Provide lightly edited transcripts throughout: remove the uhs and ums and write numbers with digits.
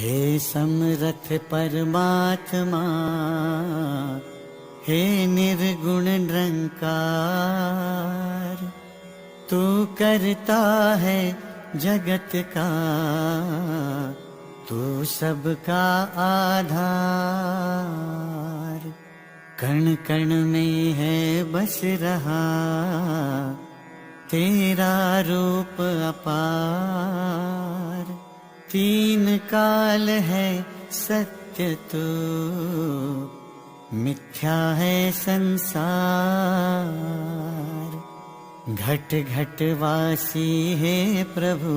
हे समरथ परमात्मा, हे निर्गुण निरंकार, तू करता है जगत का, तू सबका आधार। कण कण में है बस रहा तेरा रूप अपार। तीन काल है सत्य तू, मिथ्या है संसार। घट घट वासी है प्रभु,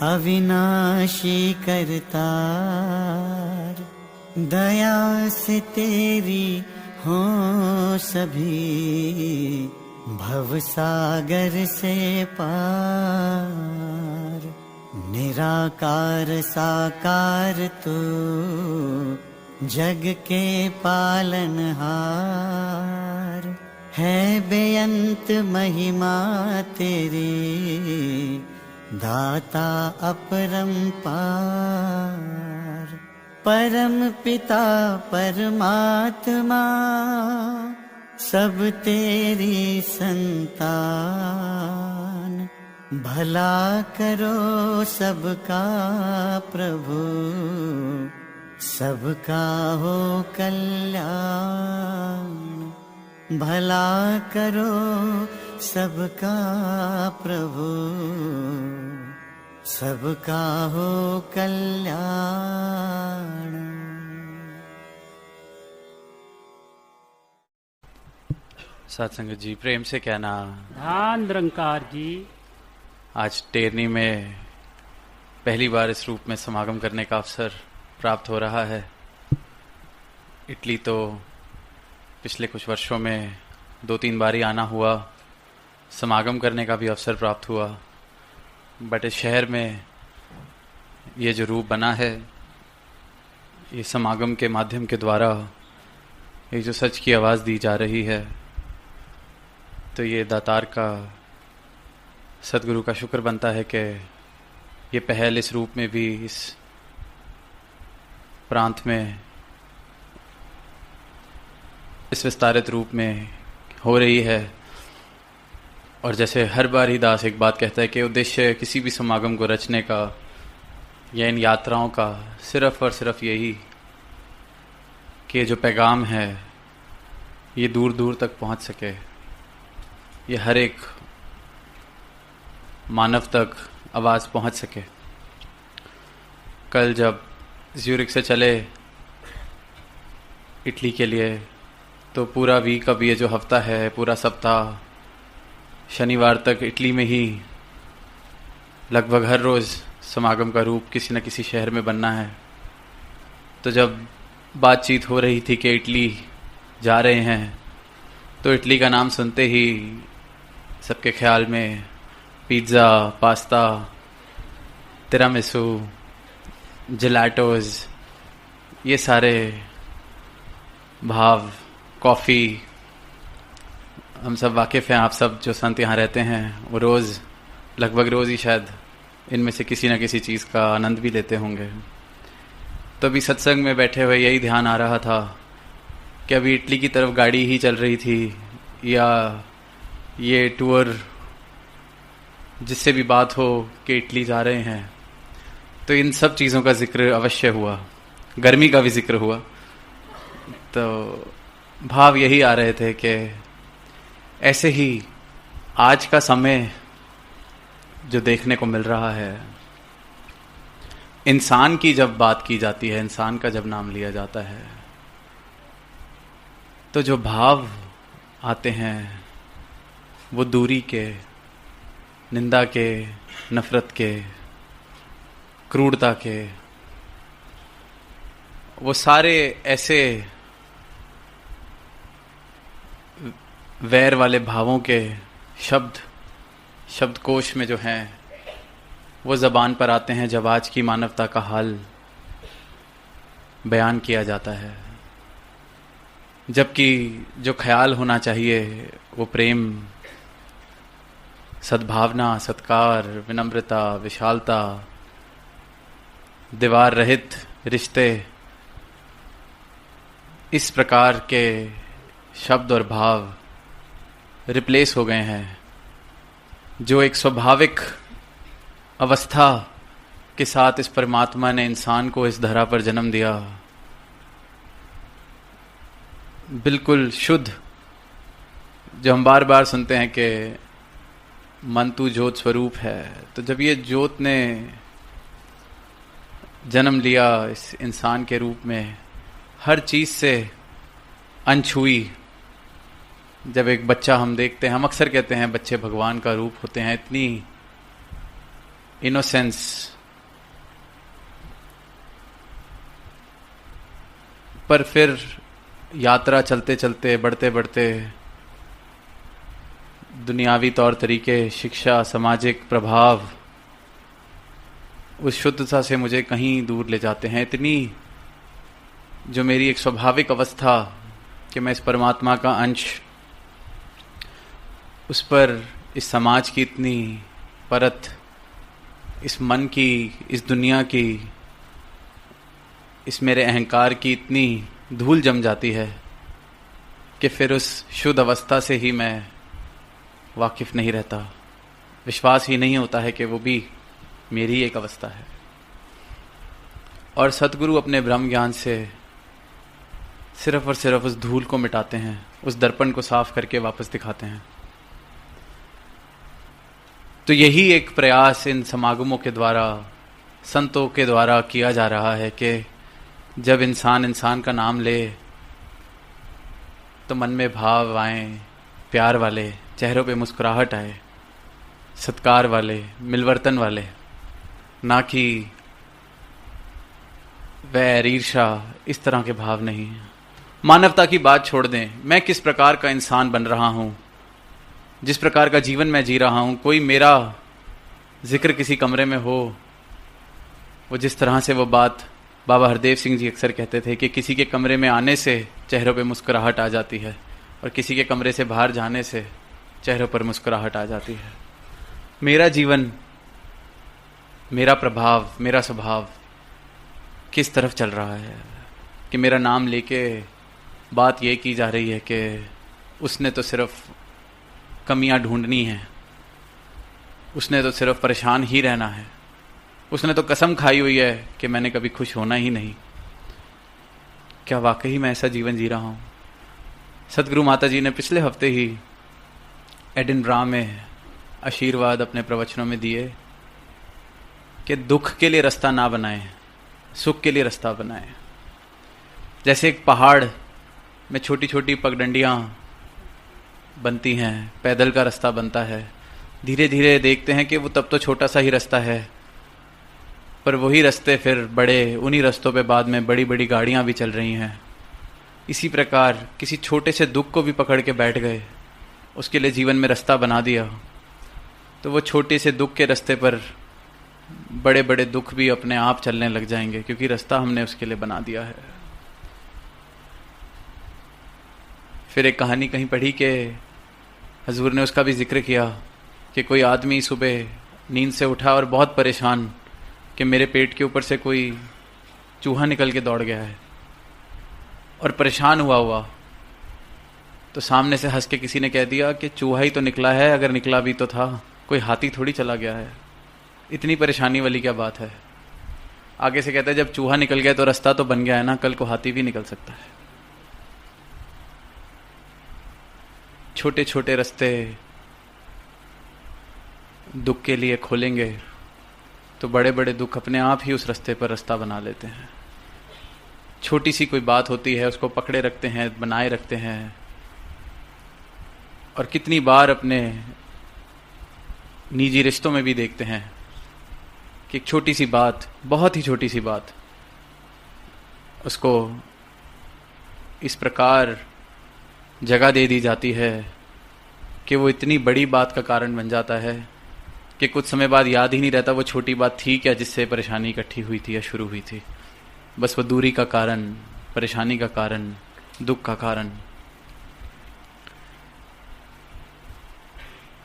अविनाशी करतार। दया से तेरी हो सभी, भवसागर से पार। निराकार साकार तू, जग के पालनहार। है बेअंत महिमा तेरी, दाता अपरंपार। परम पिता परमात्मा, सब तेरी संतान। भला करो सबका प्रभु, सबका हो कल्याण। भला करो सबका प्रभु, सबका हो कल्याण। सत्संग जी, प्रेम से कहना धान निरंकार जी। आज टेरनी में पहली बार इस रूप में समागम करने का अवसर प्राप्त हो रहा है। इटली तो पिछले कुछ वर्षों में 2-3 बार ही आना हुआ, समागम करने का भी अवसर प्राप्त हुआ। बट इस शहर में ये जो रूप बना है, ये समागम के माध्यम के द्वारा ये जो सच की आवाज़ दी जा रही है, तो ये दातार का, सदगुरु का शुक्र बनता है कि ये पहल इस रूप में भी इस प्रांत में इस विस्तारित रूप में हो रही है। और जैसे हर बार ही दास एक बात कहता है कि उद्देश्य किसी भी समागम को रचने का या इन यात्राओं का सिर्फ और सिर्फ यही कि जो पैगाम है ये दूर दूर तक पहुंच सके, ये हर एक मानव तक आवाज़ पहुंच सके। कल जब ज्यूरिख से चले इटली के लिए, तो पूरा वीक, अब ये जो हफ्ता है, पूरा सप्ताह, शनिवार तक इटली में ही लगभग हर रोज़ समागम का रूप किसी न किसी शहर में बनना है। तो जब बातचीत हो रही थी कि इटली जा रहे हैं, तो इटली का नाम सुनते ही सबके ख्याल में पिज़्ज़ा, पास्ता, तिरामिसू, जिलाटोज़, ये सारे भाव, कॉफ़ी, हम सब वाकिफ़ हैं। आप सब जो संत यहाँ रहते हैं वो रोज़, लगभग रोज़ ही शायद इनमें से किसी न किसी चीज़ का आनंद भी लेते होंगे। तो अभी सत्संग में बैठे हुए यही ध्यान आ रहा था कि अभी इटली की तरफ गाड़ी ही चल रही थी, या ये टूर जिससे भी बात हो कि इटली जा रहे हैं, तो इन सब चीज़ों का जिक्र अवश्य हुआ, गर्मी का भी जिक्र हुआ। तो भाव यही आ रहे थे कि ऐसे ही आज का समय जो देखने को मिल रहा है, इंसान की जब बात की जाती है, इंसान का जब नाम लिया जाता है, तो जो भाव आते हैं वो दूरी के, निंदा के, नफरत के, क्रूरता के, वो सारे ऐसे वैर वाले भावों के शब्दकोश में जो हैं वो ज़बान पर आते हैं जब आज की मानवता का हाल बयान किया जाता है। जबकि जो ख्याल होना चाहिए वो प्रेम, सद्भावना, सत्कार, विनम्रता, विशालता, दीवार रहित रिश्ते, इस प्रकार के शब्द और भाव रिप्लेस हो गए हैं जो एक स्वाभाविक अवस्था के साथ इस परमात्मा ने इंसान को इस धरा पर जन्म दिया। बिल्कुल शुद्ध, जो हम बार बार सुनते हैं कि मन तू ज्योत स्वरूप है। तो जब ये ज्योत ने जन्म लिया इस इंसान के रूप में, हर चीज से अनछुई, जब एक बच्चा हम देखते हैं, हम अक्सर कहते हैं बच्चे भगवान का रूप होते हैं, इतनी इनोसेंस, पर फिर यात्रा चलते चलते, बढ़ते बढ़ते दुनियावी तौर तरीके, शिक्षा, सामाजिक प्रभाव उस शुद्धता से मुझे कहीं दूर ले जाते हैं। इतनी जो मेरी एक स्वाभाविक अवस्था कि मैं इस परमात्मा का अंश, उस पर इस समाज की इतनी परत, इस मन की, इस दुनिया की, इस मेरे अहंकार की इतनी धूल जम जाती है कि फिर उस शुद्ध अवस्था से ही मैं वाकिफ नहीं रहता। विश्वास ही नहीं होता है कि वो भी मेरी एक अवस्था है। और सतगुरु अपने ब्रह्म ज्ञान से सिर्फ और सिर्फ उस धूल को मिटाते हैं, उस दर्पण को साफ करके वापस दिखाते हैं। तो यही एक प्रयास इन समागमों के द्वारा, संतों के द्वारा किया जा रहा है कि जब इंसान का नाम ले तो मन में भाव आए, प्यार वाले, चेहरों पे मुस्कुराहट आए, सत्कार वाले, मिलवर्तन वाले, ना कि वैर, ईर्षा, इस तरह के भाव नहीं। मानवता की बात छोड़ दें, मैं किस प्रकार का इंसान बन रहा हूं, जिस प्रकार का जीवन मैं जी रहा हूं, कोई मेरा जिक्र किसी कमरे में हो, वो जिस तरह से वो बात बाबा हरदेव सिंह जी अक्सर कहते थे कि किसी के कमरे में आने से चेहरों पे मुस्कुराहट आ जाती है और किसी के कमरे से बाहर जाने से चेहरों पर मुस्कुराहट आ जाती है। मेरा जीवन, मेरा प्रभाव, मेरा स्वभाव किस तरफ चल रहा है कि मेरा नाम लेके बात ये की जा रही है कि उसने तो सिर्फ कमियां ढूंढनी है, उसने तो सिर्फ परेशान ही रहना है, उसने तो कसम खाई हुई है कि मैंने कभी खुश होना ही नहीं। क्या वाकई मैं ऐसा जीवन जी रहा हूं? सतगुरु माता जी ने पिछले हफ्ते ही एडिनब्रा में आशीर्वाद अपने प्रवचनों में दिए कि दुख के लिए रास्ता ना बनाएं, सुख के लिए रास्ता बनाएं। जैसे एक पहाड़ में छोटी छोटी पगडंडियां बनती हैं, पैदल का रास्ता बनता है, धीरे धीरे देखते हैं कि वो तब तो छोटा सा ही रास्ता है, पर वही रास्ते फिर बड़े, उन्हीं रास्तों पे बाद में बड़ी बड़ी गाड़ियां भी चल रही हैं। इसी प्रकार किसी छोटे से दुख को भी पकड़ के बैठ गए, उसके लिए जीवन में रास्ता बना दिया, तो वो छोटे से दुख के रास्ते पर बड़े बड़े दुख भी अपने आप चलने लग जाएंगे, क्योंकि रास्ता हमने उसके लिए बना दिया है। फिर एक कहानी कहीं पढ़ी कि हजूर ने उसका भी जिक्र किया कि कोई आदमी सुबह नींद से उठा और बहुत परेशान कि मेरे पेट के ऊपर से कोई चूहा निकल के दौड़ गया है, और परेशान हुआ तो सामने से हंस के किसी ने कह दिया कि चूहा ही तो निकला है, अगर निकला भी तो था, कोई हाथी थोड़ी चला गया है, इतनी परेशानी वाली क्या बात है। आगे से कहता है जब चूहा निकल गया तो रास्ता तो बन गया है ना, कल को हाथी भी निकल सकता है। छोटे छोटे रास्ते दुख के लिए खोलेंगे तो बड़े बड़े दुख अपने आप ही उस रास्ते पर रास्ता बना लेते हैं। छोटी सी कोई बात होती है, उसको पकड़े रखते हैं, बनाए रखते हैं, और कितनी बार अपने निजी रिश्तों में भी देखते हैं कि एक छोटी सी बात, बहुत ही छोटी सी बात, उसको इस प्रकार जगह दे दी जाती है कि वो इतनी बड़ी बात का कारण बन जाता है कि कुछ समय बाद याद ही नहीं रहता वो छोटी बात थी क्या जिससे परेशानी इकट्ठी हुई थी या शुरू हुई थी। बस वो दूरी का कारण, परेशानी का कारण, दुख का कारण।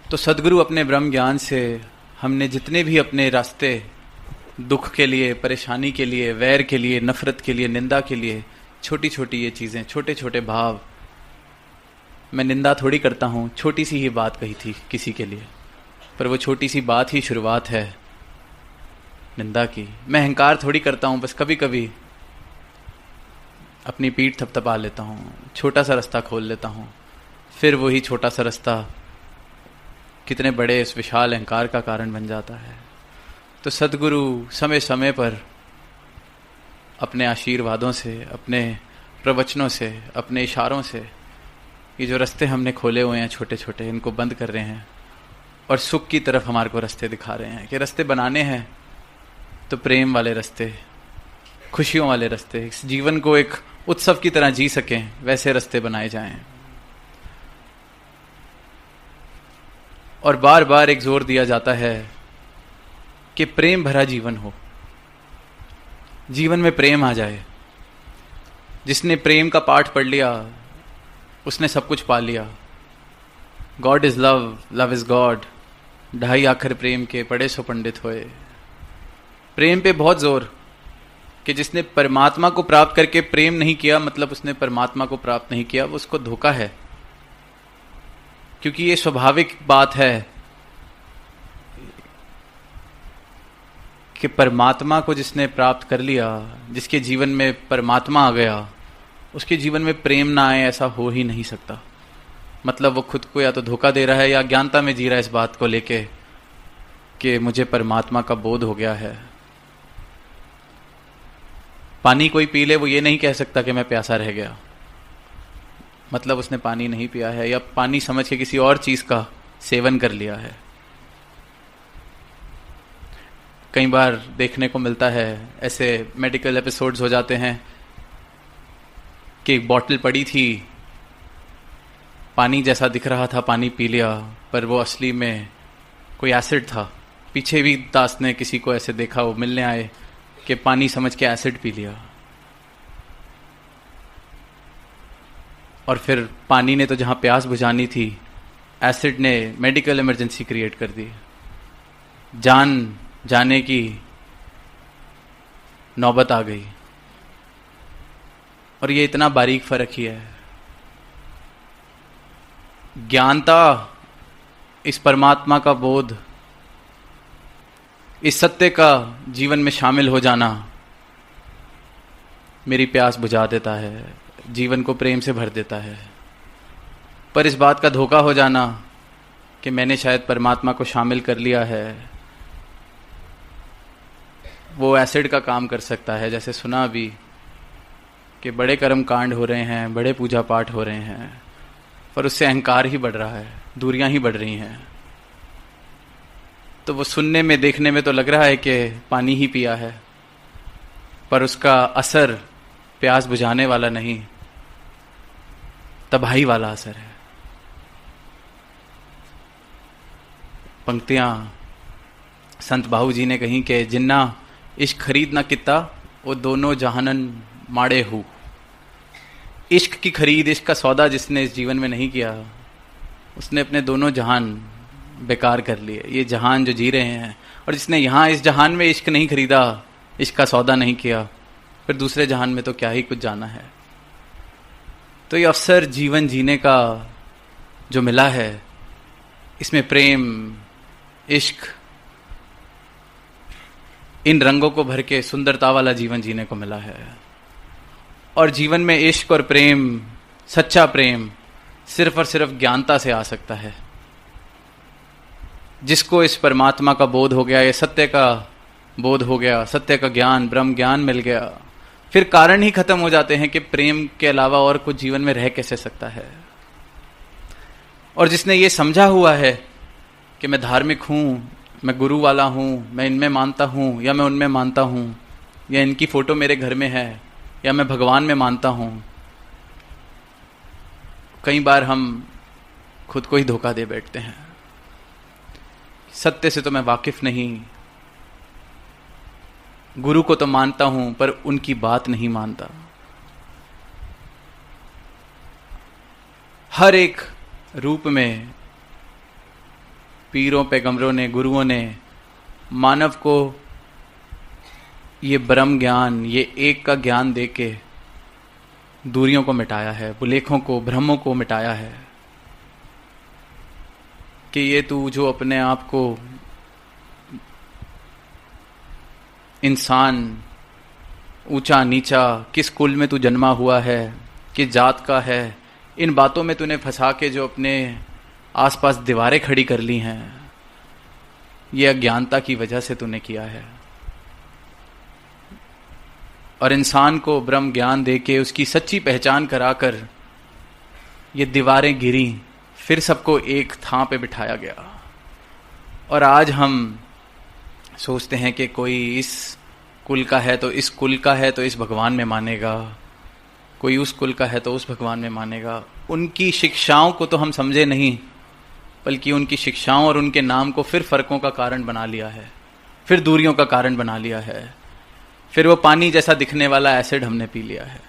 तो सदगुरु अपने ब्रह्म ज्ञान से हमने जितने भी अपने रास्ते दुख के लिए, परेशानी के लिए, वैर के लिए, नफरत के लिए, निंदा के लिए, छोटी छोटी ये चीज़ें, छोटे छोटे भाव। मैं निंदा थोड़ी करता हूँ, छोटी सी ही बात कही थी किसी के लिए, पर वो छोटी सी बात ही शुरुआत है निंदा की। मैं अहंकार थोड़ी करता हूँ, बस कभी कभी अपनी पीठ थपथपा लेता हूँ, छोटा सा रास्ता खोल लेता हूँ, फिर वही छोटा सा रास्ता कितने बड़े इस विशाल अहंकार का कारण बन जाता है। तो सद्गुरु समय समय पर अपने आशीर्वादों से, अपने प्रवचनों से, अपने इशारों से ये जो रास्ते हमने खोले हुए हैं छोटे छोटे, इनको बंद कर रहे हैं और सुख की तरफ हमारे को रास्ते दिखा रहे हैं कि रास्ते बनाने हैं तो प्रेम वाले रास्ते, खुशियों वाले रास्ते, इस जीवन को एक उत्सव की तरह जी सकें वैसे रास्ते बनाए जाएं। और बार बार एक जोर दिया जाता है कि प्रेम भरा जीवन हो, जीवन में प्रेम आ जाए। जिसने प्रेम का पाठ पढ़ लिया उसने सब कुछ पा लिया। God is love, love is God, 2.5 अक्षर प्रेम के पढ़े सो पंडित होए। प्रेम पे बहुत जोर कि जिसने परमात्मा को प्राप्त करके प्रेम नहीं किया, मतलब उसने परमात्मा को प्राप्त नहीं किया, वो उसको धोखा है। क्योंकि ये स्वाभाविक बात है कि परमात्मा को जिसने प्राप्त कर लिया, जिसके जीवन में परमात्मा आ गया, उसके जीवन में प्रेम ना आए ऐसा हो ही नहीं सकता। मतलब वो खुद को या तो धोखा दे रहा है या अज्ञानता में जी रहा है इस बात को लेके कि मुझे परमात्मा का बोध हो गया है। पानी कोई पी ले, वो ये नहीं कह सकता कि मैं प्यासा रह गया, मतलब उसने पानी नहीं पिया है या पानी समझ के किसी और चीज का सेवन कर लिया है। कई बार देखने को मिलता है ऐसे मेडिकल एपिसोड्स हो जाते हैं कि एक बॉटल पड़ी थी, पानी जैसा दिख रहा था, पानी पी लिया, पर वो असली में कोई एसिड था। पीछे भी दास ने किसी को ऐसे देखा, वो मिलने आए कि पानी समझ के एसिड पी लिया। और फिर पानी ने तो जहां प्यास बुझानी थी, एसिड ने मेडिकल इमरजेंसी क्रिएट कर दी, जान जाने की नौबत आ गई। और ये इतना बारीक फर्क ही है। ज्ञानता, इस परमात्मा का बोध, इस सत्य का जीवन में शामिल हो जाना मेरी प्यास बुझा देता है, जीवन को प्रेम से भर देता है। पर इस बात का धोखा हो जाना कि मैंने शायद परमात्मा को शामिल कर लिया है, वो एसिड का काम कर सकता है। जैसे सुना अभी कि बड़े कर्म कांड हो रहे हैं, बड़े पूजा पाठ हो रहे हैं, पर उससे अहंकार ही बढ़ रहा है, दूरियां ही बढ़ रही हैं। तो वो सुनने में, देखने में तो लग रहा है कि पानी ही पिया है, पर उसका असर प्यास बुझाने वाला नहीं, तबाही वाला असर है। पंक्तियां संत बाहू जी ने कही कि जिन्ना इश्क खरीद ना किता, वो दोनों जहानन माड़े हूँ। इश्क की खरीद, इश्क का सौदा जिसने इस जीवन में नहीं किया, उसने अपने दोनों जहान बेकार कर लिए। ये जहान जो जी रहे हैं, और जिसने यहाँ इस जहान में इश्क नहीं खरीदा, इश्क का सौदा नहीं किया, फिर दूसरे जहान में तो क्या ही कुछ जाना है। तो ये अवसर जीवन जीने का जो मिला है, इसमें प्रेम, इश्क, इन रंगों को भर के सुंदरता वाला जीवन जीने को मिला है। और जीवन में इश्क और प्रेम, सच्चा प्रेम सिर्फ और सिर्फ ज्ञानता से आ सकता है। जिसको इस परमात्मा का बोध हो गया, ये सत्य का बोध हो गया, सत्य का ज्ञान, ब्रह्म ज्ञान मिल गया, फिर कारण ही खत्म हो जाते हैं कि प्रेम के अलावा और कुछ जीवन में रह कैसे सकता है। और जिसने ये समझा हुआ है कि मैं धार्मिक हूं, मैं गुरु वाला हूं, मैं इनमें मानता हूं या मैं उनमें मानता हूं, या इनकी फोटो मेरे घर में है, या मैं भगवान में मानता हूं, कई बार हम खुद को ही धोखा दे बैठते हैं। सत्य से तो मैं वाकिफ नहीं, गुरु को तो मानता हूं पर उनकी बात नहीं मानता। हर एक रूप में पीरों पैगंबरों ने, गुरुओं ने मानव को ये ब्रह्म ज्ञान, ये एक का ज्ञान देके दूरियों को मिटाया है, बुलेखों को, भ्रमों को मिटाया है कि ये तू जो अपने आप को इंसान, ऊंचा नीचा, किस कुल में तू जन्मा हुआ है, किस जात का है, इन बातों में तूने फंसा के जो अपने आसपास दीवारें खड़ी कर ली हैं, ये अज्ञानता की वजह से तूने किया है। और इंसान को ब्रह्म ज्ञान देके उसकी सच्ची पहचान कराकर ये दीवारें गिरी, फिर सबको एक थां पे बिठाया गया। और आज हम सोचते हैं कि कोई इस कुल का है तो इस कुल का है तो इस भगवान में मानेगा, कोई उस कुल का है तो उस भगवान में मानेगा। उनकी शिक्षाओं को तो हम समझे नहीं, बल्कि उनकी शिक्षाओं और उनके नाम को फिर फर्कों का कारण बना लिया है, फिर दूरियों का कारण बना लिया है, फिर वो पानी जैसा दिखने वाला एसिड हमने पी लिया है।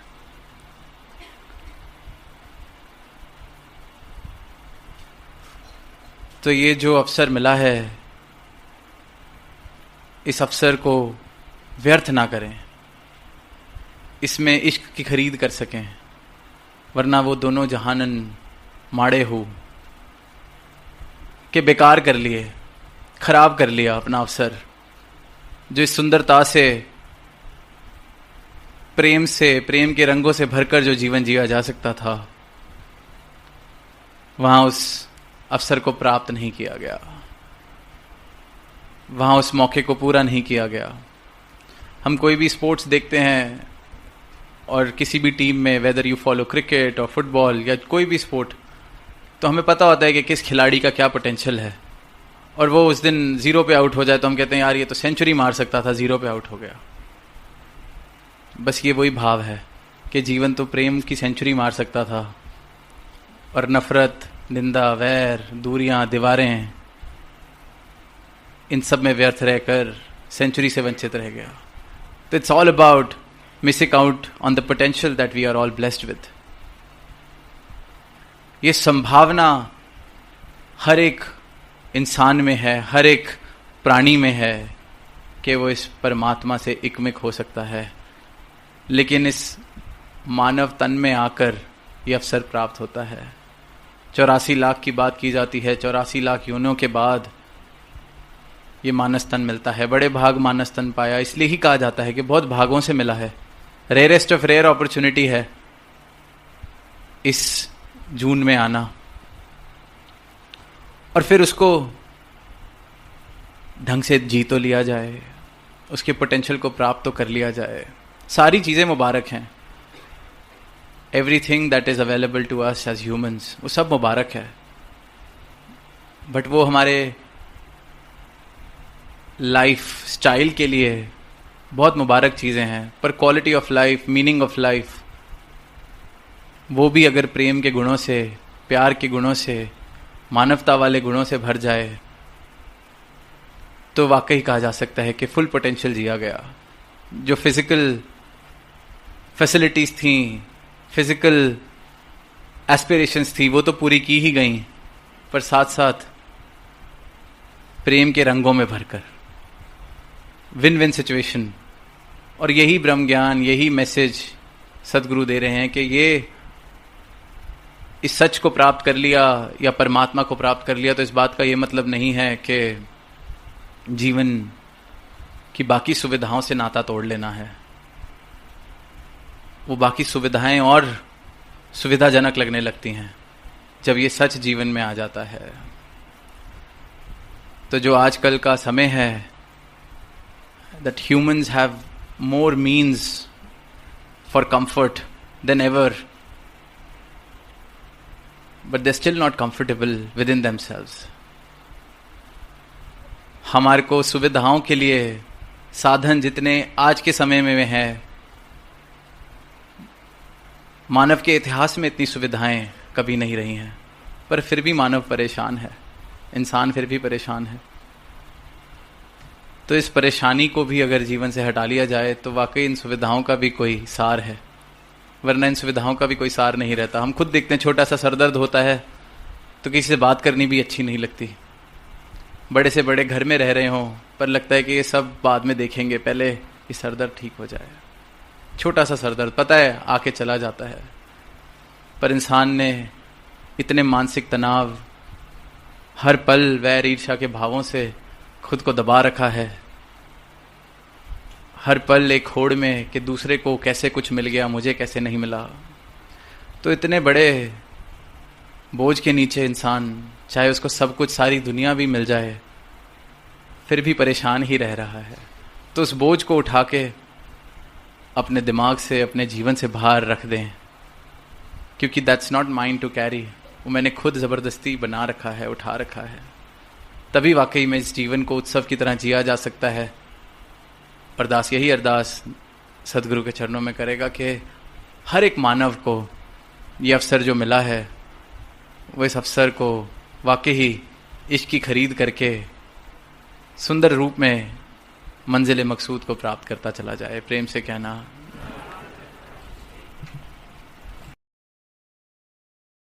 तो ये जो अवसर मिला है, इस अवसर को व्यर्थ ना करें, इसमें इश्क की खरीद कर सकें, वरना वो दोनों जहानन माड़े हो के बेकार कर लिए, खराब कर लिया अपना अवसर, जो इस सुंदरता से, प्रेम के रंगों से भरकर जो जीवन जिया जा सकता था, वहां उस अवसर को प्राप्त नहीं किया गया, वहां उस मौके को पूरा नहीं किया गया। हम कोई भी स्पोर्ट्स देखते हैं और किसी भी टीम में, वेदर यू फॉलो क्रिकेट और फुटबॉल या कोई भी स्पोर्ट, तो हमें पता होता है कि किस खिलाड़ी का क्या पोटेंशियल है। और वो उस दिन 0 पे आउट हो जाए तो हम कहते हैं यार ये तो सेंचुरी मार सकता था, 0 पे आउट हो गया। बस ये वही भाव है कि जीवन तो प्रेम की सेंचुरी मार सकता था, और नफरत, निंदा, वैर, दूरियां, दीवारें, इन सब में व्यर्थ रहकर सेंचुरी से वंचित रह गया। तो it's all about missing out on the potential that we are all blessed with. ये संभावना हर एक इंसान में है, हर एक प्राणी में है कि वो इस परमात्मा से एकमिक हो सकता है, लेकिन इस मानव तन में आकर ये अवसर प्राप्त होता है। 84 लाख की बात की जाती है, 84 लाख योनियों के बाद ये मानस तन मिलता है। बड़े भाग मानस तन पाया, इसलिए ही कहा जाता है कि बहुत भागों से मिला है, रेयरेस्ट ऑफ रेयर अपॉर्चुनिटी है इस जून में आना, और फिर उसको ढंग से जी तो लिया जाए, उसके पोटेंशियल को प्राप्त तो कर लिया जाए। सारी चीजें मुबारक हैं, everything that is available to us as humans, वो सब मुबारक है, बट वो हमारे लाइफ स्टाइल के लिए बहुत मुबारक चीजें हैं, पर quality of life, meaning of life, वो भी अगर प्रेम के गुणों से, प्यार के गुणों से, मानवता वाले गुणों से भर जाए तो वाकई कहा जा सकता है कि फुल पोटेंशियल जिया गया। जो फिजिकल फैसिलिटीज थी, फिजिकल एस्पिरेशंस थी, वो तो पूरी की ही गई, पर साथ साथ प्रेम के रंगों में भरकर, विन विन सिचुएशन। और यही ब्रह्म ज्ञान, यही मैसेज सदगुरु दे रहे हैं कि ये इस सच को प्राप्त कर लिया या परमात्मा को प्राप्त कर लिया तो इस बात का ये मतलब नहीं है कि जीवन की बाकी सुविधाओं से नाता तोड़ लेना है। वो बाकी सुविधाएं और सुविधाजनक लगने लगती हैं जब ये सच जीवन में आ जाता है। तो जो आजकल का समय है, that humans have more means for comfort than ever, but they're still not comfortable within themselves. हमारे को सुविधाओं के लिए साधन जितने आज के समय में है, मानव के इतिहास में इतनी सुविधाएं कभी नहीं रही हैं, पर फिर भी मानव परेशान है, इंसान फिर भी परेशान है। तो इस परेशानी को भी अगर जीवन से हटा लिया जाए तो वाकई इन सुविधाओं का भी कोई सार है, वरना इन सुविधाओं का भी कोई सार नहीं रहता। हम खुद देखते हैं, छोटा सा सरदर्द होता है तो किसी से बात करनी भी अच्छी नहीं लगती। बड़े से बड़े घर में रह रहे हों पर लगता है कि ये सब बाद में देखेंगे, पहले ये सरदर्द ठीक हो जाए। छोटा सा सरदर्द पता है आके चला जाता है, पर इंसान ने इतने मानसिक तनाव, हर पल वैर ईर्ष्या के भावों से खुद को दबा रखा है, हर पल एक होड़ में कि दूसरे को कैसे कुछ मिल गया, मुझे कैसे नहीं मिला। तो इतने बड़े बोझ के नीचे इंसान, चाहे उसको सब कुछ, सारी दुनिया भी मिल जाए, फिर भी परेशान ही रह रहा है। तो उस बोझ को उठा के अपने दिमाग से, अपने जीवन से बाहर रख दें, क्योंकि that's not mine to carry. वो मैंने खुद ज़बरदस्ती बना रखा है, उठा रखा है। तभी वाकई में इस जीवन को उत्सव की तरह जिया जा सकता है। अरदास, यही अरदास सदगुरु के चरणों में करेगा कि हर एक मानव को ये अवसर जो मिला है, वो इस अवसर को वाकई ही इश्क की खरीद करके सुंदर रूप में मंजिल मकसूद को प्राप्त करता चला जाए। प्रेम से कहना